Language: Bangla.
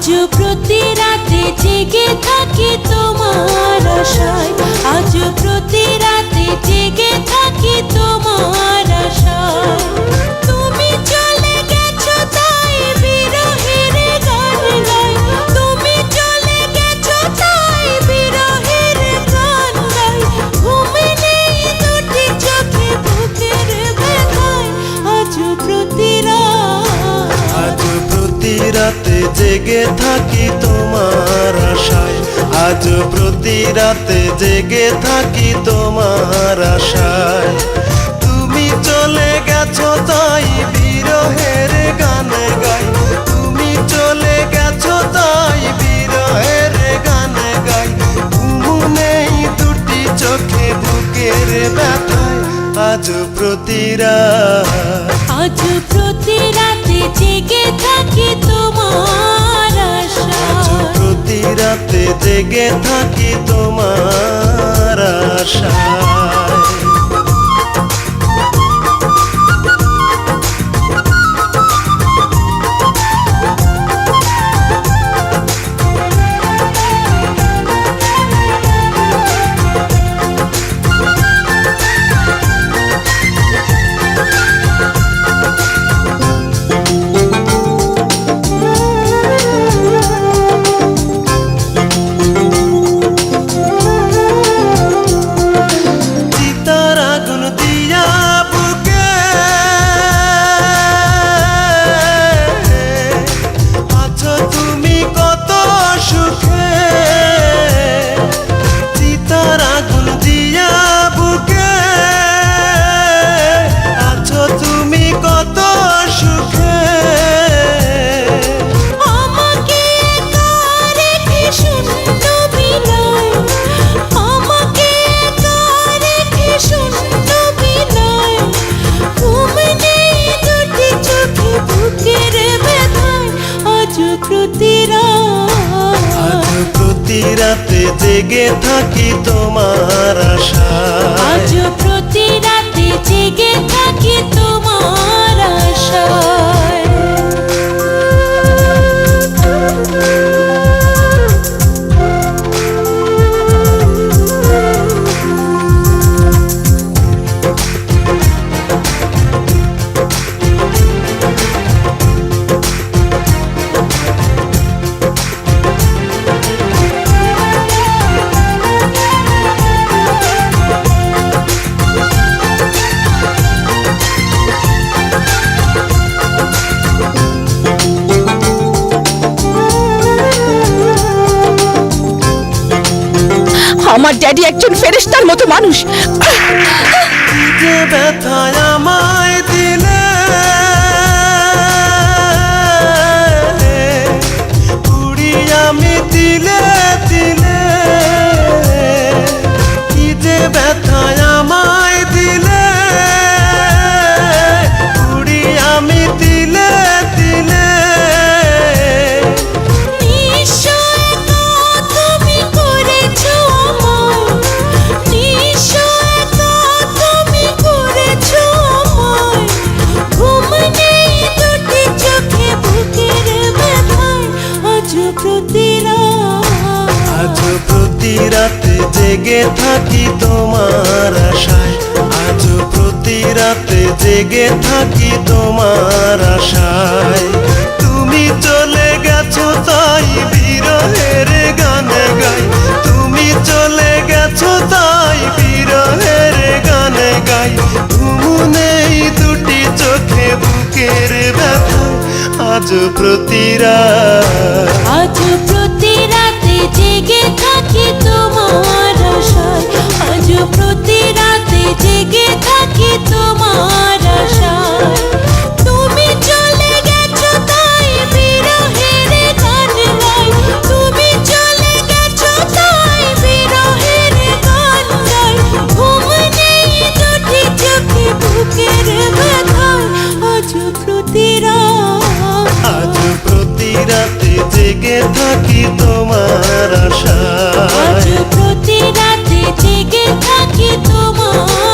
আজ প্রতি রাতে জেগে থাকি তোমার আশায়, আজ প্রতি রাতে জেগে থাকি তোমার আশায়। তুমি চলে গেছো তাই বিরহের গান গাই, তুমি চলে গেছো তাই বিরহের গান গাই। ঘুম নেই দুটি চোখে বুকের ব্যথায়, আজ প্রতি রাতে জেগে থাকি তোমার আশায়, আজ প্রতি রাতে জেগে থাকি তোমার আশায়। তুমি চলে গেছো তাই বিরহের গান গাই, তুমি চলে গেছো তাই বিরহের গান গাই। ঘুম নেই দুটি চোখে বুকের ব্যথায়, আজ প্রতি আজ প্রতি রাতে জেগে থাকি তোমার আশায়, আজ প্রতি রাতে জেগে থাকি তোমার আশায়। আজ প্রতি রাতে জেগে থাকি তোমার আশায়, আজ প্রতি রাতে জেগে থাকি তোমার আশায়। আমার ড্যাডি একজন ফেরেশতার মতো মানুষ। যে ব্যথায় আমায় দিলে, পুড়ি আমি দিলে দিলে। কি যে ব্যথায় আমায় দিলে, পুড়ি আমি দিলে দিলে। আজ প্রতি রাতে জেগে থাকি তোমার আশায়, আজ প্রতি রাতে জেগে থাকি তোমার আশায়। তুমি চলে গেছো তাই বিরহের গান গাই, তুমি চলে গেছো তাই বিরহের গান গাই। ঘুম নেই দুটি চোখে বুকের ব্যথায়, আজ প্রতি আজ প্রতি রাতে জেগে থাকি তোমার আশায়, আজ প্রতি রাতে জেগে থাকি তোমার আশায়। তুমি চলে গেছো তাই বিরহের গান গাই, তুমি চলে গেছো তাই বিরহের গান গাই। ঘুম নেই দুটি চোখে বুকের ব্যথায়, আজ প্রতি আজ প্রতি রাতে জেগে থাকি তোমার আশায়, আজ প্রতি রাতে জেগে থাকি তোমার